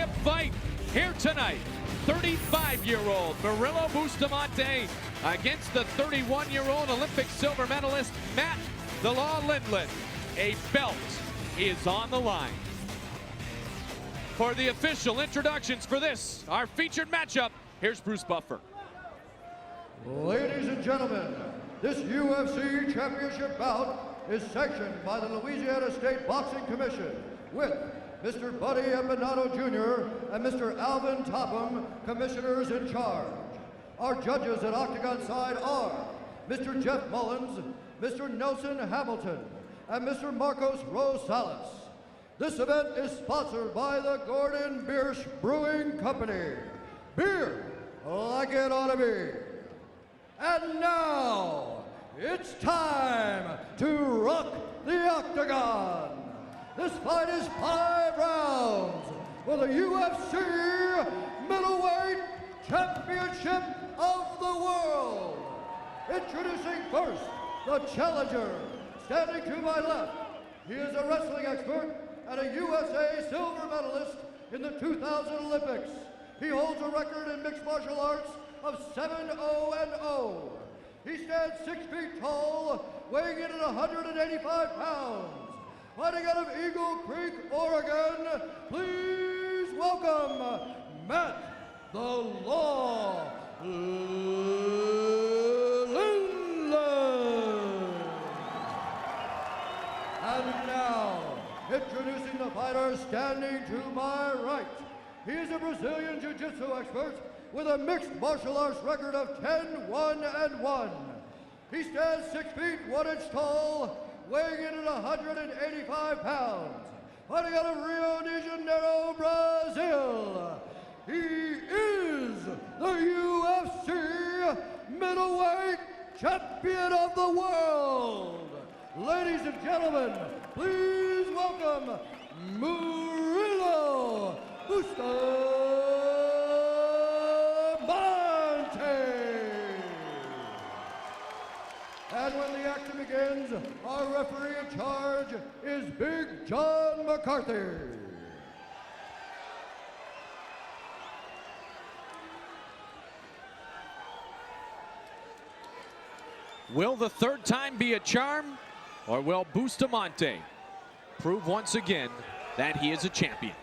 championship fight here tonight. 35-year-old Murilo Bustamante against the 31-year-old Olympic silver medalist Matt The Law Lindland. A belt is on the line. For the official introductions for this, our featured matchup, here's Bruce Buffer. Ladies and gentlemen, this UFC championship bout is sanctioned by the Louisiana State Boxing Commission with Mr. Buddy Empinado Jr. and Mr. Alvin Topham, commissioners in charge. Our judges at Octagon side are Mr. Jeff Mullins, Mr. Nelson Hamilton, and Mr. Marcos Rosales. This event is sponsored by the Gordon Biersch Brewing Company. Beer like it ought to be. And now, it's time to rock the Octagon. This fight is 5 rounds for the UFC Middleweight Championship of the World. Introducing first, the challenger. Standing to my left, he is a wrestling expert and a USA silver medalist in the 2000 Olympics. He holds a record in mixed martial arts of 7-0-0. He stands 6 feet tall, weighing in at 185 pounds. Fighting out of Eagle Creek, Oregon, please welcome Matt The Law Lindland. And now, introducing the fighter standing to my right. He is a Brazilian Jiu-Jitsu expert with a mixed martial arts record of 10-1-1. He stands 6 feet 1 inch tall, weighing in at 185 pounds. Fighting out of Rio de Janeiro, Brazil. He is the UFC Middleweight Champion of the World. Ladies and gentlemen, please welcome Murilo Bustamante. And when the action begins, our referee in charge is Big John McCarthy. Will the third time be a charm, or will Bustamante prove once again that he is a champion?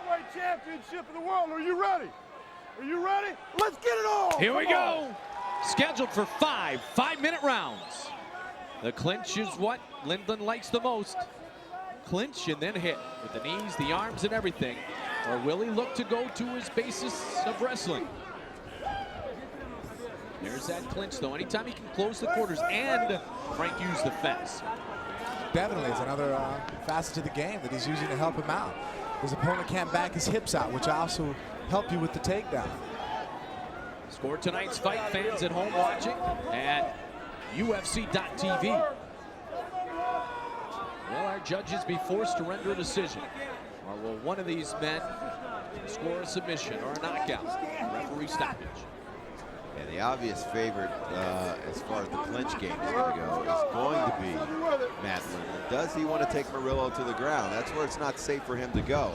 Middleweight championship of the world. Are you ready? Are you ready? Let's get it on! Here we go. Scheduled for 5 5-minute rounds. The clinch is what Lindland likes the most. Clinch and then hit with the knees, the arms, and everything. Or will he look to go to his basis of wrestling? There's that clinch, though. Anytime he can close the quarters and Frank use the fence. Definitely, it's another facet to the game that he's using to help him out. His opponent can't back his hips out, which also help you with the takedown. Score tonight's fight, fans at home watching at ufc.tv. Will our judges be forced to render a decision? Or will one of these men score a submission or a knockout? Referee stoppage. And the obvious favorite as far as the clinch game is going to go is going to be Matt Lindland. Does he want to take Murilo to the ground? That's where it's not safe for him to go.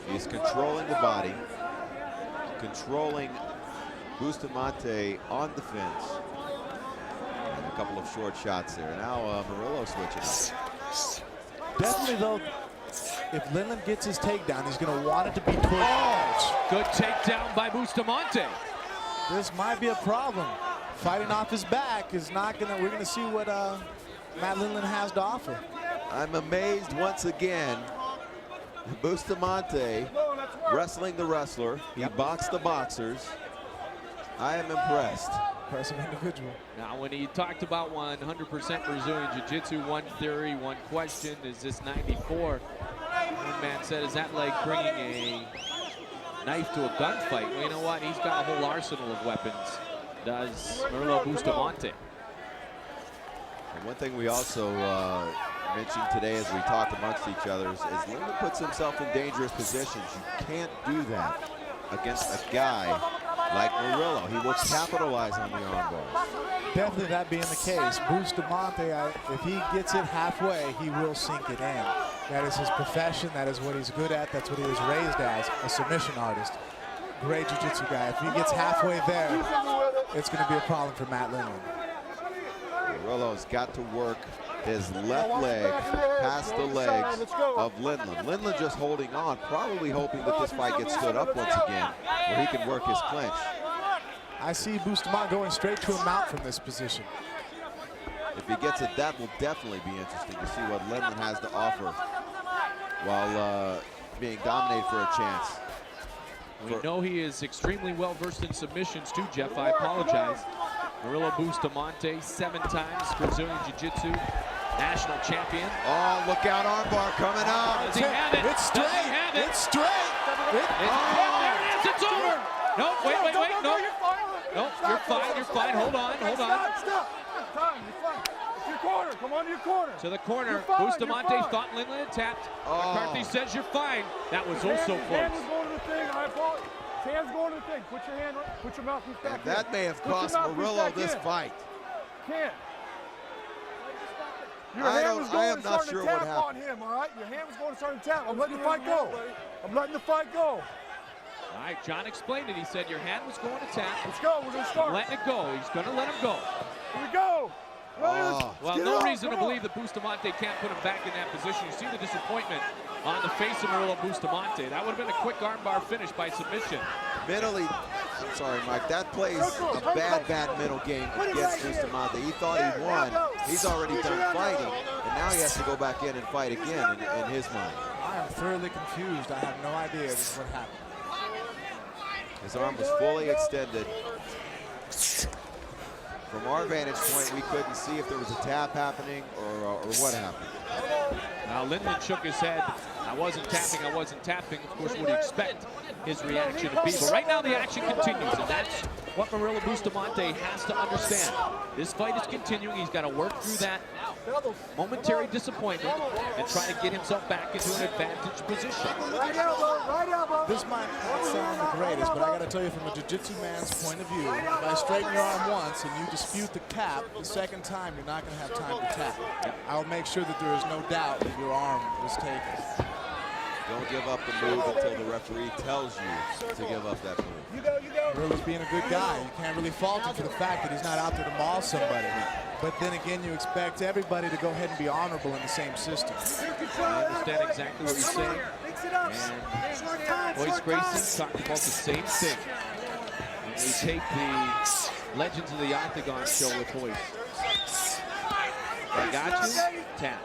He's controlling the body, controlling Bustamante on the fence. And a couple of short shots there. Now Murilo switching up. Definitely, though, if Lindland gets his takedown, he's going to want it to be towards the Good takedown by Bustamante. This might be a problem. Fighting off his back is not going to, we're going to see what Matt Lindland has to offer. I'm amazed once again. Bustamante wrestling the wrestler. He boxed the boxers. I am impressed. Impressive individual. Now, when he talked about 100% Brazilian Jiu-Jitsu, one theory, one question, is this 94? One man said, is that like bringing a knife to a gunfight? Well, you know what? He's got a whole arsenal of weapons, does Murilo Bustamante. And one thing we also mentioned today as we talked amongst each other is Lindland puts himself in dangerous positions. You can't do that against a guy like Murilo. He will capitalize on the arm bars. Definitely that being the case. Bustamante, if he gets it halfway, he will sink it in. That is his profession. That is what he's good at. That's what he was raised as, a submission artist. Great jiu-jitsu guy. If he gets halfway there, it's going to be a problem for Matt Lindland. Murilo's got to work his left leg past the legs of Lindland. Lindland just holding on, probably hoping that this fight gets stood up once again, where he can work his clinch. I see Bustamante going straight to a mount from this position. If he gets it, that will definitely be interesting to see what Lindland has to offer while being dominated for a chance. We know he is extremely well versed in submissions too, Jeff. I apologize. Murilo Bustamante, 7 times Brazilian Jiu-Jitsu national champion. Oh, look out, armbar coming out. Does he have it? It's straight. Does he have it? It's straight. There it is. It's over. No, wait. No. No, you're fine. Hold on. Stop. Time, you're fine. It's your corner. Come on to your corner. To the corner. You're fine, Bustamante you're fine. thought Lindland had tapped. Oh. McCarthy says you're fine. That was also His hand close. was going to the thing. I apologize. His hand's going to the thing. Put your hand right. Put your mouthpiece back And that in. may have Put your cost mouthpiece Murilo back this in. fight. Can't. Your I hand was am going to not start sure to what tap happened. on him, all right? Your hand was going to start to tap. I'm letting the fight go. I'm letting the fight go. All right, John explained it. He said your hand was going to tap. Let's go. We're going to start. Letting it go. He's going to let him go. Here we go. Oh. Well, no reason to believe that Bustamante can't put him back in that position. You see the disappointment on the face of Murilo Bustamante. That would have been a quick armbar finish by submission. Mentally, sorry, Mike, that plays a bad middle game against Bustamante. He thought he won. He's already done fighting, and now he has to go back in and fight again in his mind. I am thoroughly confused. I have no idea just what happened. His arm was fully extended. From our vantage point, we couldn't see if there was a tap happening or what happened. Now Lindland shook his head. I wasn't tapping. Of course, what do you expect his reaction to be? But right now the action continues, and that's what Murilo Bustamante has to understand. This fight is continuing. He's got to work through that momentary disappointment and try to get himself back into an advantage position. This might not sound the greatest, but I got to tell you, from a jiu-jitsu man's point of view, if I straighten your arm once and you dispute the tap, the second time you're not going to have time to tap. I'll make sure that there is no doubt that your arm was taken. Don't give up the move until the referee tells you to give up that move. Murilo's being a good guy. You can't really fault him for the fact that he's not out there to maul somebody. But then again, you expect everybody to go ahead and be honorable in the same system. I understand exactly what you're saying. And Royce Gracie talked about the same thing. When we take the Legends of the Octagon show with Royce. I got you, tap.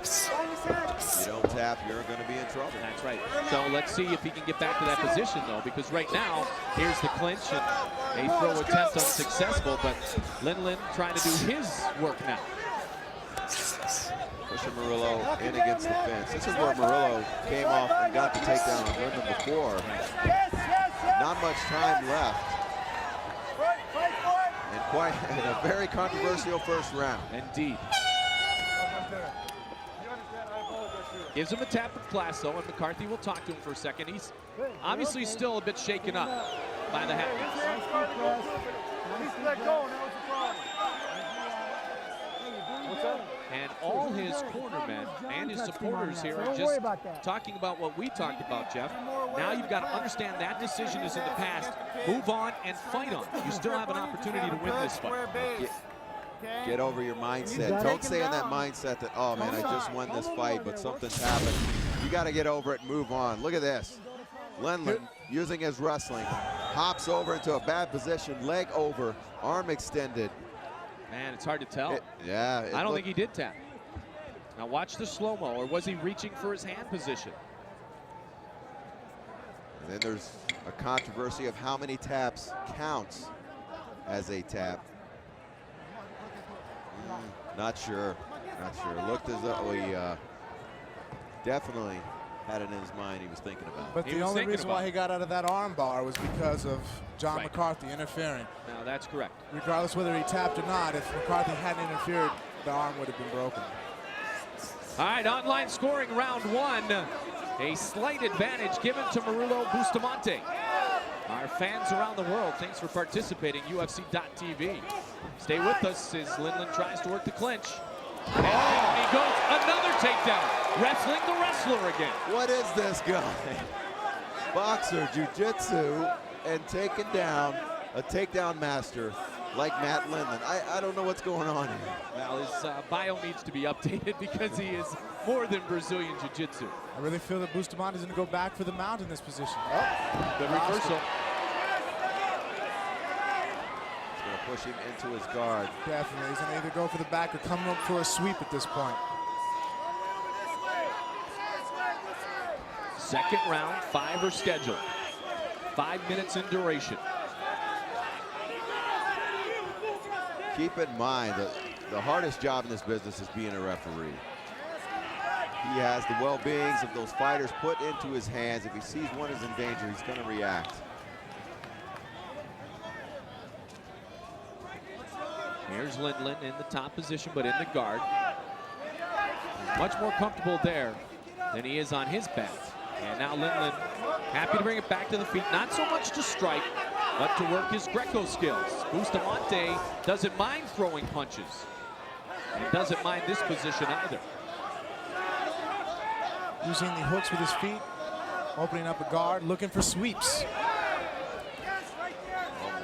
If you don't tap, you're going to be in trouble. That's right. So let's see if he can get back to that position, though, because right now, here's the clinch, and a throw attempt unsuccessful, but Lindland trying to do his work now. Pushing Murilo in against the fence. This is where Murilo came off and got the takedown on Lindland before. Not much time left. And quite a very controversial first round. Indeed. Gives him a tap of class, though, and McCarthy will talk to him for a second. He's obviously still a bit shaken up by the happenings. And all his cornermen and his supporters here are just talking about what we talked about, Jeff. Now you've got to understand that decision is in the past. Move on and fight on. You still have an opportunity to win this fight. Get over your mindset. Don't stay in that mindset that, oh man, I just won this fight, but something's happened. You got to get over it and move on. Look at this. Lindland, using his wrestling, hops over into a bad position, leg over, arm extended. Man, it's hard to tell. I don't think he did tap. Now watch the slow-mo, or was he reaching for his hand position? And then there's a controversy of how many taps counts as a tap. Not sure. Looked as though he definitely had it in his mind he was thinking about. But the only reason why he got out of that arm bar was because of John McCarthy interfering. Now that's correct. Regardless whether he tapped or not, if McCarthy hadn't interfered, the arm would have been broken. All right, online scoring round one. A slight advantage given to Murilo Bustamante. Our fans around the world, thanks for participating, UFC.tv. Stay with us as Lindland tries to work the clinch. And he goes, another takedown. wrestling the wrestler again. What is this guy? Boxer, jiu-jitsu, and taking down a takedown master like Matt Lindland. I don't know what's going on here. Well, his bio needs to be updated because he is more than Brazilian jiu-jitsu. I really feel that Bustamante is going to go back for the mount in this position. Oh, good reversal. He's going to push him into his guard. Definitely. He's going to either go for the back or come up for a sweep at this point. Second round, 5 are scheduled. 5 minutes in duration. Keep in mind that the hardest job in this business is being a referee. He has the well-beings of those fighters put into his hands. If he sees one is in danger, he's going to react. Here's Lindland in the top position, but in the guard. He's much more comfortable there than he is on his back. And now Lindland happy to bring it back to the feet. Not so much to strike, but to work his Greco skills. Bustamante doesn't mind throwing punches. And doesn't mind this position either. Using the hooks with his feet, opening up a guard, looking for sweeps.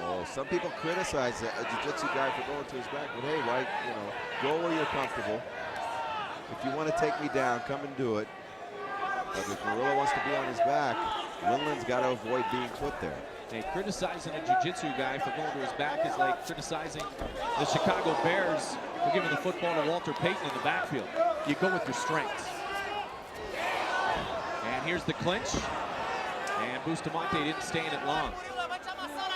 Oh, some people criticize a jiu-jitsu guy for going to his back, but hey, right, go where you're comfortable. If you want to take me down, come and do it. But if Murilo wants to be on his back, Lindland's got to avoid being put there. Hey, criticizing a jiu-jitsu guy for going to his back is like criticizing the Chicago Bears for giving the football to Walter Payton in the backfield. You go with your strengths. And here's the clinch. And Bustamante didn't stay in it long.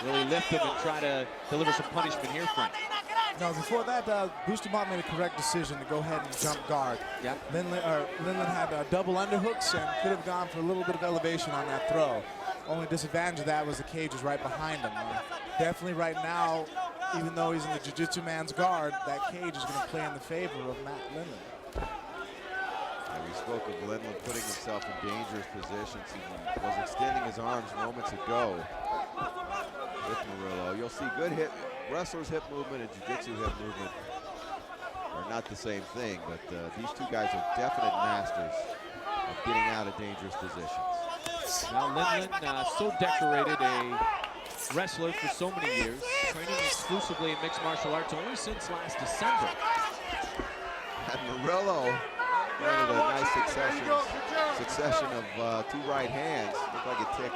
Really lift him and try to deliver some punishment here, Frank. No, before that, Bustamante made a correct decision to go ahead and jump guard. Yep. Lindland had double underhooks and could have gone for a little bit of elevation on that throw. Only disadvantage of that was the cage is right behind him. Definitely right now, even though he's in the jiu-jitsu man's guard, that cage is going to play in the favor of Matt Lindland. And we spoke of Lindland putting himself in dangerous positions. He was extending his arms moments ago with Murilo. You'll see good wrestlers' hip movement and jiu-jitsu hip movement are not the same thing, but these two guys are definite masters of getting out of dangerous positions. Now Lindland, so decorated a wrestler for so many years, training exclusively in mixed martial arts only since last December. And Murilo landed a nice succession of 2 right hands. Looked like it ticked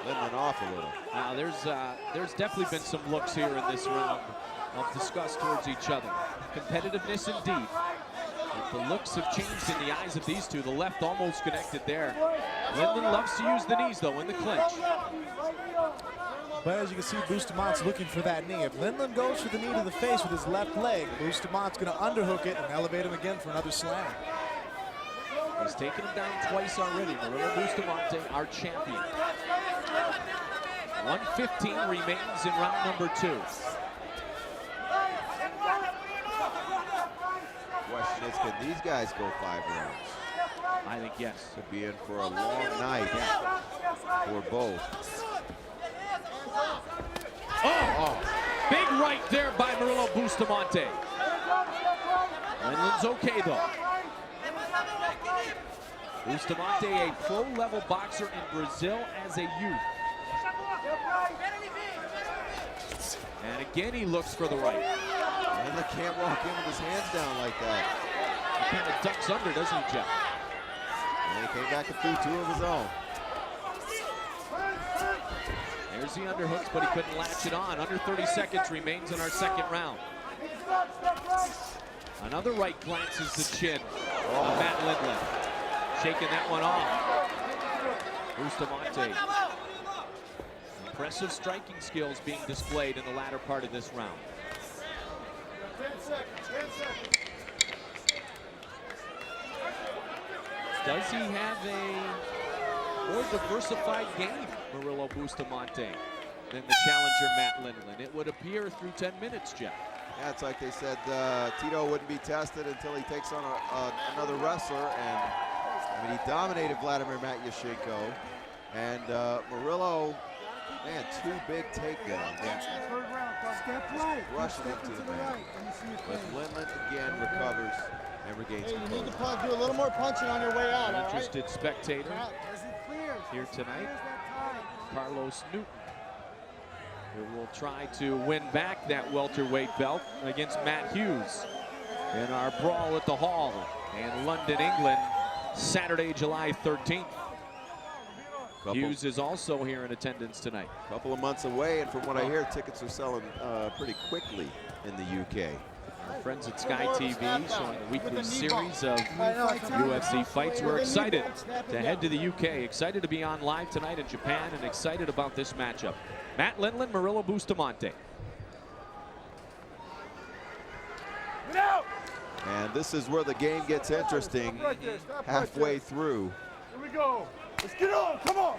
Lindland off a little. Now there's definitely been some looks here in this round of disgust towards each other. Competitiveness indeed. But the looks have changed in the eyes of these two. The left almost connected there. Lindland loves to use the knees though in the clinch. But as you can see, Bustamante's looking for that knee. If Lindland goes for the knee to the face with his left leg, Bustamante's going to underhook it and elevate him again for another slam. He's taken him down twice already. Murilo Bustamante, our champion. 1:15 remains in round number 2. Question is, can these guys go 5 rounds? I think yes. Could be in for a long night for both. Oh, big right there by Murilo Bustamante. Lindland's okay though. Bustamante, a pro-level boxer in Brazil as a youth. And again, he looks for the right. Lindland can't walk in with his hands down like that. He kind of ducks under, doesn't he, Jeff? And he came back and threw 2 of his own. There's the underhooks, but he couldn't latch it on. Under 30 seconds remains in our second round. Another right glances the chin of Matt Lindland. Shaking that one off. Bustamante. Impressive striking skills being displayed in the latter part of this round. 10 seconds, 10 seconds. Does he have a more diversified game, Murilo Bustamante, than the challenger Matt Lindland? It would appear through 10 minutes, Jeff. Yeah, it's like they said Tito wouldn't be tested until he takes on another wrestler, and I mean, he dominated Vladimir Matyushenko, and Murilo Man, 2 big takedowns. Step right. Rushing into the man. But Lindland again recovers and regains control. You need to do a little more punching on your way out. An interested spectator here tonight, Carlos Newton, who will try to win back that welterweight belt against Matt Hughes in our brawl at the Hall in London, England, Saturday, July 13th. Hughes is also here in attendance tonight. A couple of months away, and from what I hear, tickets are selling pretty quickly in the UK. Our friends at Sky TV showing a weekly series of UFC fights. We're excited to head to the UK, excited to be on live tonight in Japan, and excited about this matchup. Matt Lindland, Murilo Bustamante. And this is where the game gets interesting, halfway through. Here we go. Let's get on. Come on.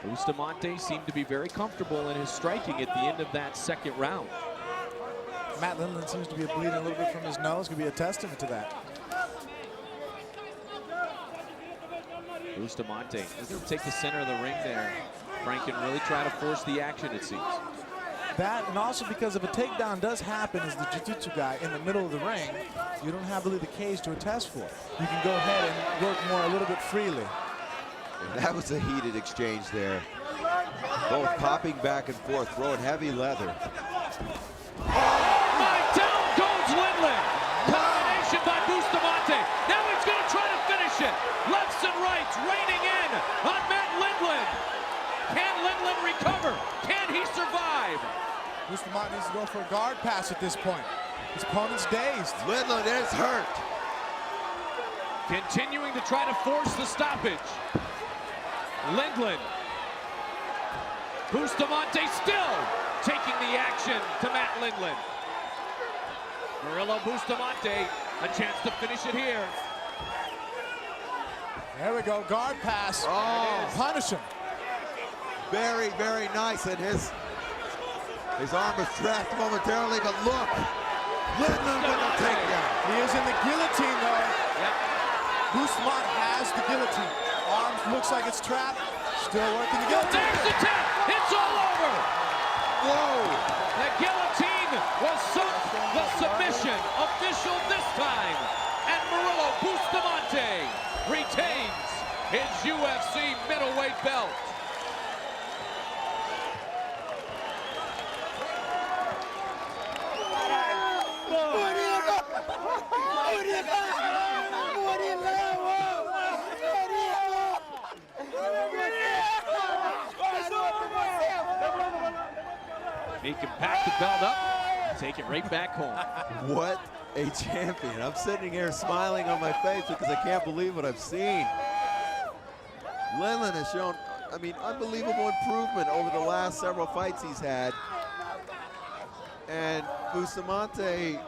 Bustamante seemed to be very comfortable in his striking at the end of that second round. Matt Lindland seems to be bleeding a little bit from his nose. Could be a testament to that. Bustamante doesn't take the center of the ring there, Frank, and really try to force the action, it seems. That, and also because if a takedown does happen as the jiu-jitsu guy in the middle of the ring, you don't have really the cage to attest for. You can go ahead and work more a little bit freely. And that was a heated exchange there. Both popping back and forth, throwing heavy leather. Down goes Lindland. Combination by Bustamante. Now he's going to try to finish it. Lefts and rights raining in on Matt Lindland. Can Lindland recover? Can he survive? Bustamante needs to go for a guard pass at this point. His opponent's dazed. Lindland is hurt. Continuing to try to force the stoppage. Lindland. Bustamante still taking the action to Matt Lindland. Murilo Bustamante, a chance to finish it here. There we go, guard pass. Oh. Punish him. Very, very nice. And his arm was trapped momentarily, but look. Lindland with a takedown. He is in the guillotine, though. Yep. Bustamante has the guillotine. Arms looks like it's trapped. Still working the guillotine. There's the tap. It's all over. Whoa. The guillotine was sunk. The submission official this time. And Murilo Bustamante retains his UFC middleweight belt. He can pack the belt up, take it right back home. What a champion. I'm sitting here smiling on my face because I can't believe what I've seen. Lindland has shown, I mean, unbelievable improvement over the last several fights he's had. And Bustamante,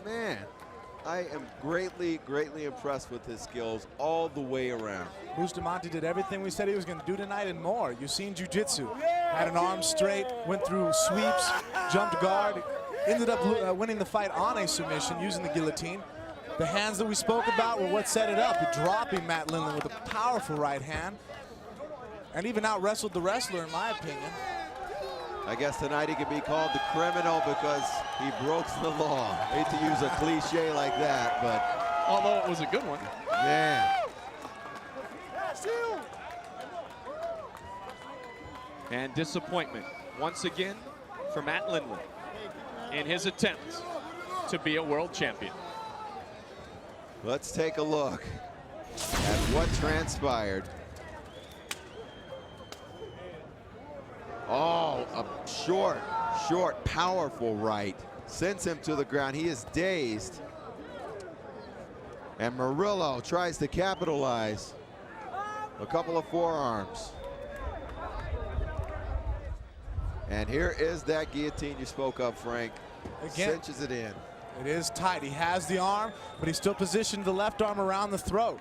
man, I am greatly, greatly impressed with his skills all the way around. Bustamante did everything we said he was going to do tonight and more. You've seen jiu-jitsu. Had an arm straight, went through sweeps, jumped guard, ended up winning the fight on a submission using the guillotine. The hands that we spoke about were what set it up, dropping Matt Lindland with a powerful right hand, and even out-wrestled the wrestler, in my opinion. I guess tonight he could be called the criminal because he broke the law. Hate to use a cliche like that, but Although it was a good one. man. And disappointment once again for Matt Lindland in his attempt to be a world champion. Let's take a look at what transpired. Oh, a short, powerful right. Sends him to the ground. He is dazed. And Murilo tries to capitalize. A couple of forearms. And here is that guillotine you spoke of, Frank. Again, cinches it in. It is tight. He has the arm, but he's still positioned the left arm around the throat.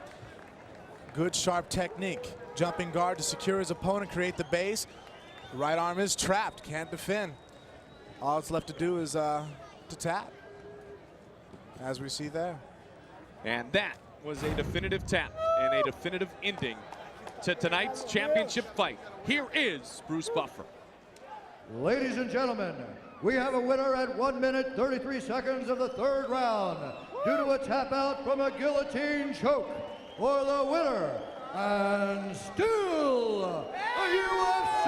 Good, sharp technique. Jumping guard to secure his opponent, create the base. The right arm is trapped, can't defend. All it's left to do is to tap, as we see there. And that was a definitive tap and a definitive ending to tonight's championship fight. Here is Bruce Buffer. Ladies and gentlemen, we have a winner at 1 minute 33 seconds of the third round due to a tap out from a guillotine choke. For the winner, and still a UFC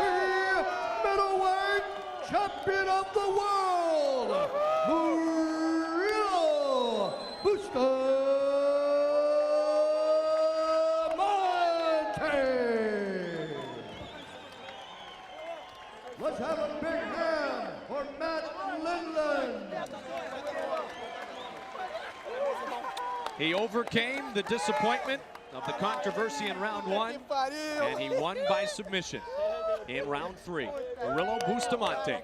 middleweight champion of the world, Murilo Bustamante. Let's have a big hand for Matt Lindland. He overcame the disappointment of the controversy in round 1, and he won by submission in round 3. Murilo Bustamante